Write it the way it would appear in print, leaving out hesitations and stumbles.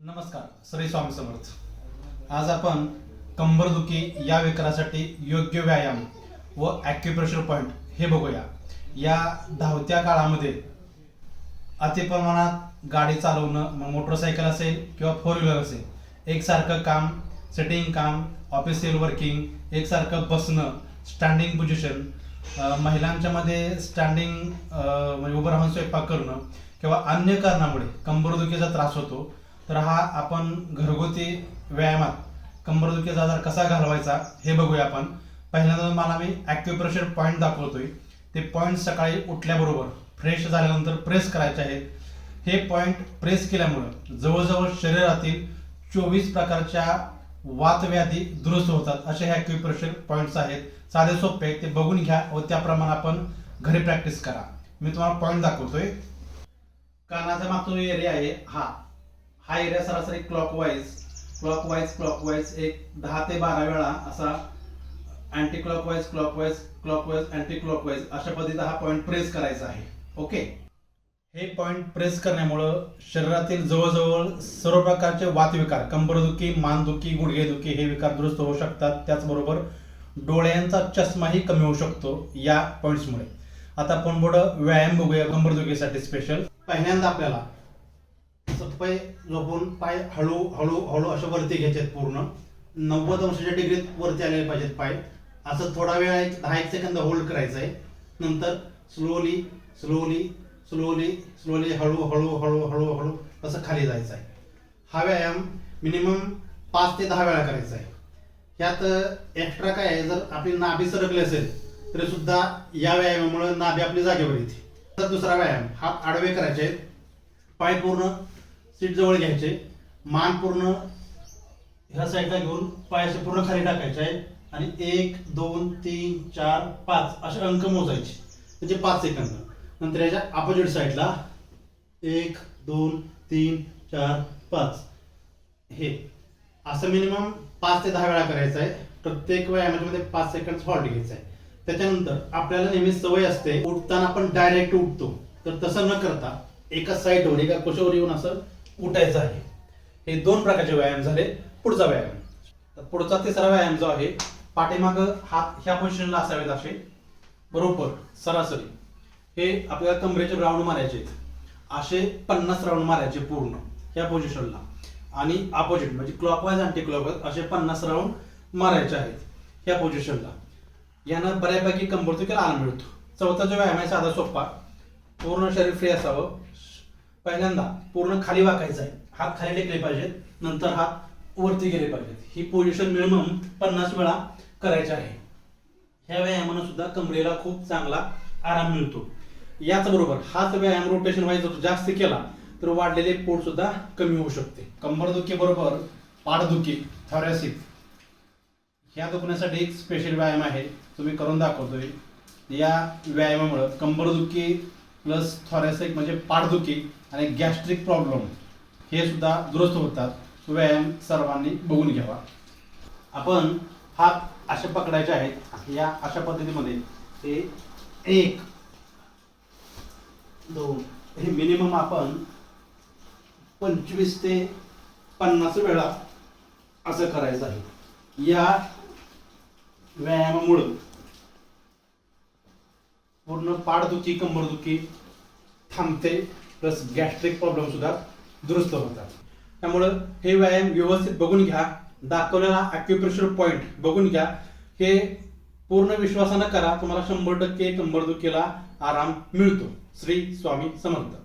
नमस्कार, श्री स्वामी समर्थ. आज आपण कंबरदुखी या विकारासाठी योग्य व्यायाम व ॲक्युप्रेशर पॉइंट हे बघूया. या धावत्या काळामध्ये अतिप्रमाणात गाडी चालवणं, मग मोटरसायकल असेल किंवा फोर व्हीलर असेल, एकसारखं काम, सेटिंग काम, ऑफिशियल वर्किंग, एकसारखं बसणं, स्टँडिंग पोझिशन, महिलांच्या मध्ये स्टँडिंग म्हणजे उभं राहून स्वयंपाक करणं किंवा अन्य कारणामुळे कंबरदुखीचा त्रास होतो. तर हा आपण घरगुती व्यायामात कंबरदुखीचा आजार कसा घालवायचा हे बघूया आपण. पहिल्यांदा मला मी ॲक्युप्रेशर पॉईंट दाखवतोय. ते पॉईंट सकाळी उठल्याबरोबर फ्रेश झाल्यानंतर प्रेस करायचे आहेत. हे पॉईंट प्रेस केल्यामुळं जवळजवळ शरीरातील 24 प्रकारच्या वातव्याधी दुरुस्त होतात. असे हे ॲक्युप्रेशर पॉईंट्स आहेत. साधे सोपे आहेत, ते बघून घ्या व त्याप्रमाणे आपण घरी प्रॅक्टिस करा. मी तुम्हाला पॉईंट दाखवतोय. कानाचा मागचा जो एरिया आहे हा एरिया सरासरी क्लॉकवाईज एक 10 ते 12 वेळा असा अँटी क्लॉकवाईज अँटी क्लॉकवाईज अशा पद्धतीचा हा पॉईंट प्रेस करायचा आहे. ओके. हे पॉईंट प्रेस करण्यामुळं शरीरातील जवळजवळ सर्व प्रकारचे वातविकार, कंबरदुखी, मानदुखी, गुडघेदुखी हे विकार दुरुस्त होऊ शकतात. त्याचबरोबर डोळ्यांचा चष्माही कमी होऊ शकतो या पॉईंट्समुळे. आता आपण पुढं व्यायाम बघूया कंबरदुखीसाठी स्पेशल. पहिल्यांदा आपल्याला पाय झोपून पाय हळू हळू हळू अशा वरती घ्यायचे. पूर्ण 90 अंशाच्या डिग्रीत वरती आलेले पाहिजेत पाय. असं थोडा वेळ 10-1 सेकंद होल्ड करायचं आहे. नंतर स्लोली स्लोली स्लोली स्लोली हळू हळू हळू हळू हळू असं खाली जायचं आहे. हा व्यायाम मिनिमम 5 ते 10 वेळा करायचा आहे. ह्यात एक्स्ट्रा काय आहे, जर आपली नाभी सरकली असेल तरी सुद्धा या व्यायामामुळे नाभी आपली जागेवर येते. तर दुसरा व्यायाम, हात आडवे करायचे आहेत, पाय पूर्ण सीट जवळ घ्यायचे, मान पूर्ण ह्या साईडला घेऊन पायाचे पूर्ण खाली टाकायचे आहे आणि 1 2 3 4 5 असे अंक मोजायचे. म्हणजे 5 सेकंद. नंतर याच्या अपोजिट साईडला 1 2 3 4 5 हे असं मिनिमम 5 ते 10 वेळा करायचं आहे. प्रत्येक व्यायामामध्ये 5 सेकंड हॉल्ट घ्यायचा आहे. त्याच्यानंतर आपल्याला नेहमी सवय असते उठताना आपण डायरेक्ट उठतो, तर तसं न करता एका साईडवर एका कुशावर येऊन असं उठायचं आहे. हे 2 प्रकारचे व्यायाम झाले. पुढचा व्यायाम, तर पुढचा तिसरा व्यायाम जो आहे, पाठीमागं हात ह्या पोझिशनला असावेत असे बरोबर सरासरी. हे आपल्याला कमरेचे राऊंड मारायचे आहेत. असे 50 राऊंड मारायचे पूर्ण ह्या पोझिशनला. आणि अपोजिट म्हणजे क्लॉकवाईज अँटी क्लॉकवाईज असे 50 राऊंड मारायचे आहेत ह्या पोझिशनला. यानं बऱ्यापैकी कंबरदुखीला आराम मिळतो. चौथा जो व्यायाम आहे साधा सोपा, पूर्ण शरीर फ्री असावं. पहिल्यांदा पूर्ण खाली वाकायचं आहे, हात खाली टेकले पाहिजेत, नंतर हात वरती गेले पाहिजेत. ही पोझिशन मिनिमम 50 वेळा करायची आहे. ह्या व्यायामानं सुद्धा कमरेला खूप चांगला आराम मिळतो. याचबरोबर हाच व्यायाम रोटेशन वाईज जास्त केला तर वाढलेले पोट सुद्धा कमी होऊ शकते. कंबरदुखी बरोबर पाठदुखी, थॉरॅसिक ह्या दुखण्यासाठी एक स्पेशल व्यायाम आहे, तुम्ही करून दाखवतोय. या व्यायामामुळे कंबरदुखी प्लस थॉरॅसिक म्हणजे पाठदुखी आणि गॅस्ट्रिक प्रॉब्लेम हे सुद्धा दुरुस्त होतात. व्यायाम सर्वांनी बघून घ्यावा. आपण हात असे पकडायचे आहेत या अशा पद्धतीमध्ये. हे 1 2 हे मिनिमम आपण 25 ते 50 वेळा असं करायचं आहे. या व्यायामामुळं पूर्ण पाठदुखी, कंबरदुखी थांबते, प्लस गॅस्ट्रिक प्रॉब्लेम सुद्धा दुरुस्त होतात. त्यामुळं हे व्यायाम व्यवस्थित बघून घ्या. दाखवलेला ॲक्युप्रेशर पॉइंट बघून घ्या. हे पूर्ण विश्वासानं करा, तुम्हाला 100% कंबरदुखीला आराम मिळतो. श्री स्वामी समर्थ.